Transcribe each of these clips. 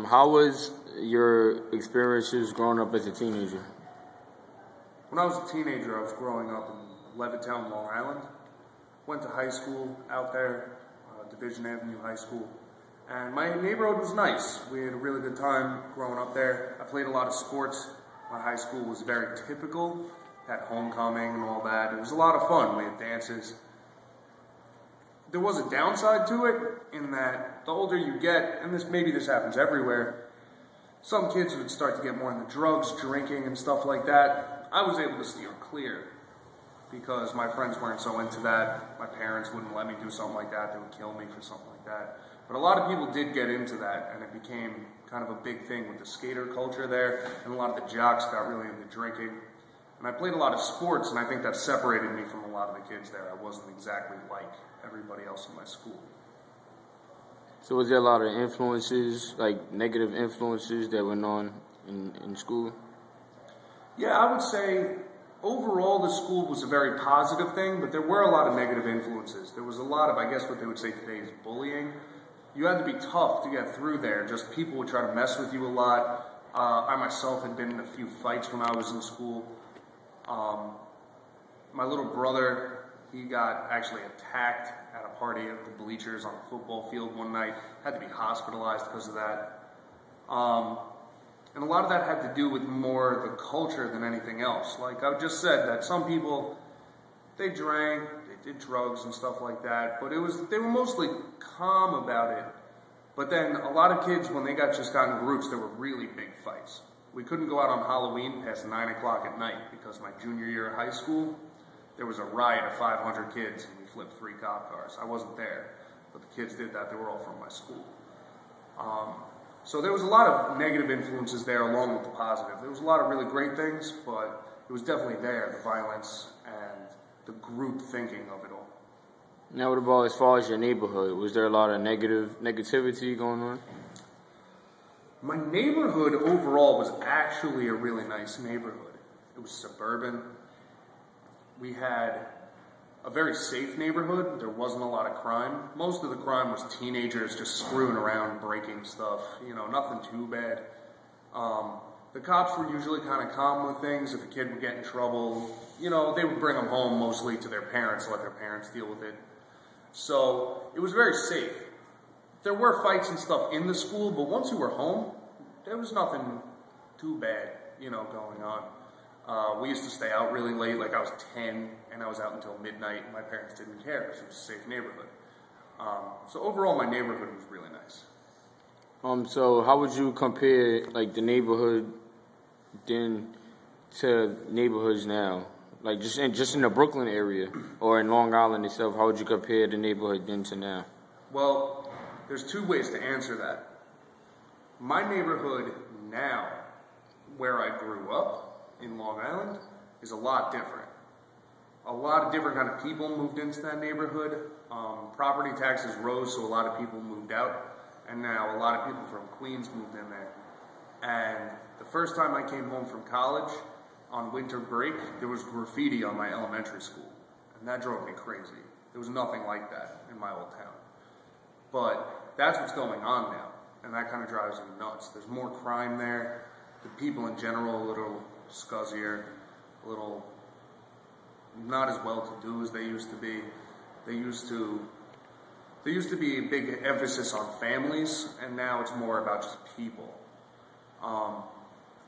How was your experiences growing up as a teenager? When I was a teenager, I was growing up in Levittown, Long Island. Went to high school out there, Division Avenue High School. And my neighborhood was nice. We had a really good time growing up there. I played a lot of sports. My high school was very typical. Had homecoming and all that. It was a lot of fun. We had dances. There was a downside to it in that the older you get, and maybe this happens everywhere, some kids would start to get more into drugs, drinking, and stuff like that. I was able to steer clear because my friends weren't so into that. My parents wouldn't let me do something like that. They would kill me for something like that. But a lot of people did get into that, and it became kind of a big thing with the skater culture there, and a lot of the jocks got really into drinking. And I played a lot of sports, and I think that separated me from a lot of the kids there. I wasn't exactly like everybody else in my school. So was there a lot of influences, like negative influences that went on in school? Yeah, I would say overall the school was a very positive thing, but there were a lot of negative influences. There was a lot of, I guess what they would say today is bullying. You had to be tough to get through there. Just people would try to mess with you a lot. I myself had been in a few fights when I was in school. My little brother, he got actually attacked at a party at the bleachers on a football field one night. Had to be hospitalized because of that. And a lot of that had to do with more the culture than anything else. Like I just said, that some people, they drank, they did drugs and stuff like that, but they were mostly calm about it. But then a lot of kids, when they got in groups, there were really big fights. We couldn't go out on Halloween past 9 o'clock at night because my junior year of high school, there was a riot of 500 kids and we flipped 3 cop cars. I wasn't there, but the kids did that. They were all from my school. So there was a lot of negative influences there along with the positive. There was a lot of really great things, but it was definitely there, the violence and the group thinking of it all. Now what about as far as your neighborhood? Was there a lot of negativity going on? My neighborhood overall was actually a really nice neighborhood. It was suburban. We had a very safe neighborhood. There wasn't a lot of crime. Most of the crime was teenagers just screwing around, breaking stuff. Nothing too bad. The cops were usually kind of calm with things. If a kid would get in trouble, they would bring them home mostly to their parents, let their parents deal with it. So it was very safe. There were fights and stuff in the school, but once you were home, there was nothing too bad, going on. We used to stay out really late, like I was 10, and I was out until midnight, and my parents didn't care because it was a safe neighborhood. So overall, my neighborhood was really nice. So how would you compare, like, the neighborhood then to neighborhoods now? Like, just in the Brooklyn area or in Long Island itself, how would you compare the neighborhood then to now? Well, there's 2 ways to answer that. My neighborhood now, where I grew up in Long Island, is a lot different. A lot of different kind of people moved into that neighborhood. Property taxes rose, so a lot of people moved out. And now a lot of people from Queens moved in there. And the first time I came home from college, on winter break, there was graffiti on my elementary school. And that drove me crazy. There was nothing like that in my old town. But that's what's going on now, and that kind of drives me nuts. There's more crime there. The people in general a little scuzzier, a little not as well-to-do as they used to be. There used to be a big emphasis on families, and now it's more about just people.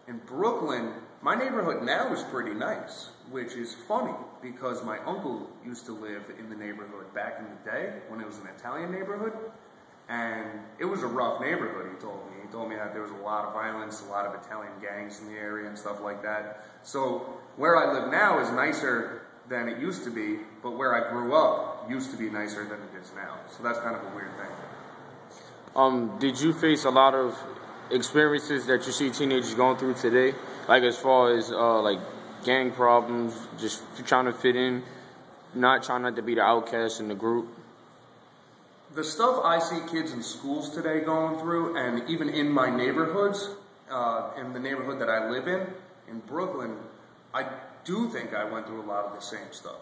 In Brooklyn, my neighborhood now is pretty nice, which is funny because my uncle used to live in the neighborhood back in the day when it was an Italian neighborhood, and it was a rough neighborhood, he told me. He told me that there was a lot of violence, a lot of Italian gangs in the area and stuff like that. So where I live now is nicer than it used to be, but where I grew up used to be nicer than it is now. So that's kind of a weird thing. Did you face a lot of experiences that you see teenagers going through today? Like as far as like gang problems, just trying to fit in, trying not to be the outcast in the group? The stuff I see kids in schools today going through, and even in my neighborhoods, in the neighborhood that I live in Brooklyn, I do think I went through a lot of the same stuff.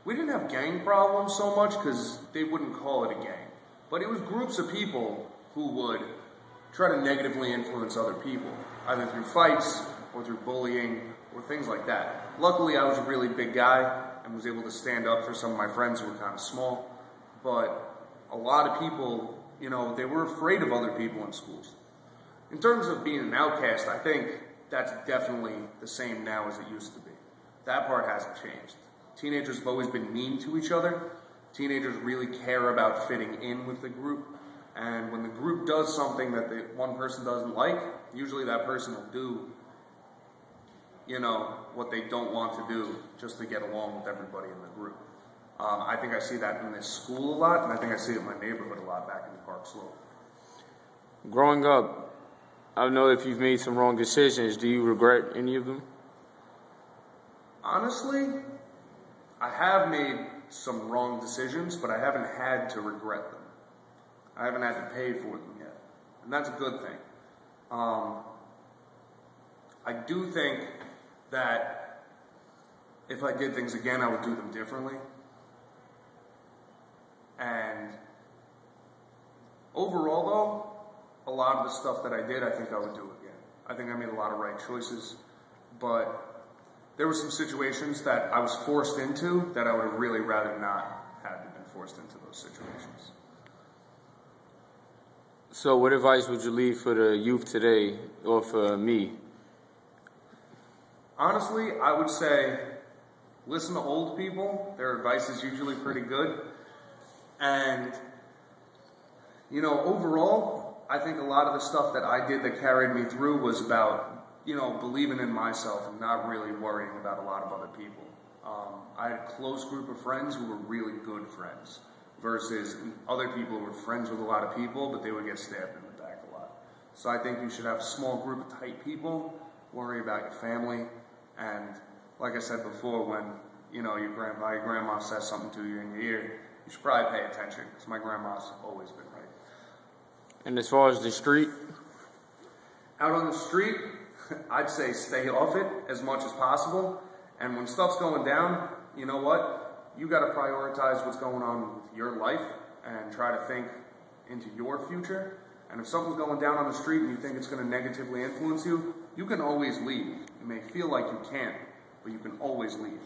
We didn't have gang problems so much because they wouldn't call it a gang. But it was groups of people who would try to negatively influence other people, either through fights or through bullying or things like that. Luckily, I was a really big guy and was able to stand up for some of my friends who were kind of small, but a lot of people, you know, they were afraid of other people in schools. In terms of being an outcast, I think that's definitely the same now as it used to be. That part hasn't changed. Teenagers have always been mean to each other. Teenagers really care about fitting in with the group. And when the group does something that one person doesn't like, usually that person will do, you know, what they don't want to do just to get along with everybody in the group. I think I see that in this school a lot, and I think I see it in my neighborhood a lot back in Park Slope. Growing up, I don't know if you've made some wrong decisions. Do you regret any of them? Honestly, I have made some wrong decisions, but I haven't had to regret them. I haven't had to pay for them yet, and that's a good thing. I do think that if I did things again, I would do them differently. And overall, though, a lot of the stuff that I did, I think I would do again. I think I made a lot of right choices, but there were some situations that I was forced into that I would have really rather not have been forced into those situations. So what advice would you leave for the youth today, or for me? Honestly, I would say listen to old people. Their advice is usually pretty good. And, you know, overall, I think a lot of the stuff that I did that carried me through was about, you know, believing in myself and not really worrying about a lot of other people. I had a close group of friends who were really good friends versus other people who were friends with a lot of people, but they would get stabbed in the back a lot. So I think you should have a small group of tight people, worry about your family, and like I said before, when, you know, your grandma says something to you in your ear, you should probably pay attention, because my grandma's always been right. And as far as the street? Out on the street, I'd say stay off it as much as possible. And when stuff's going down, you know what? You got to prioritize what's going on with your life and try to think into your future. And if something's going down on the street and you think it's going to negatively influence you, you can always leave. You may feel like you can't, but you can always leave.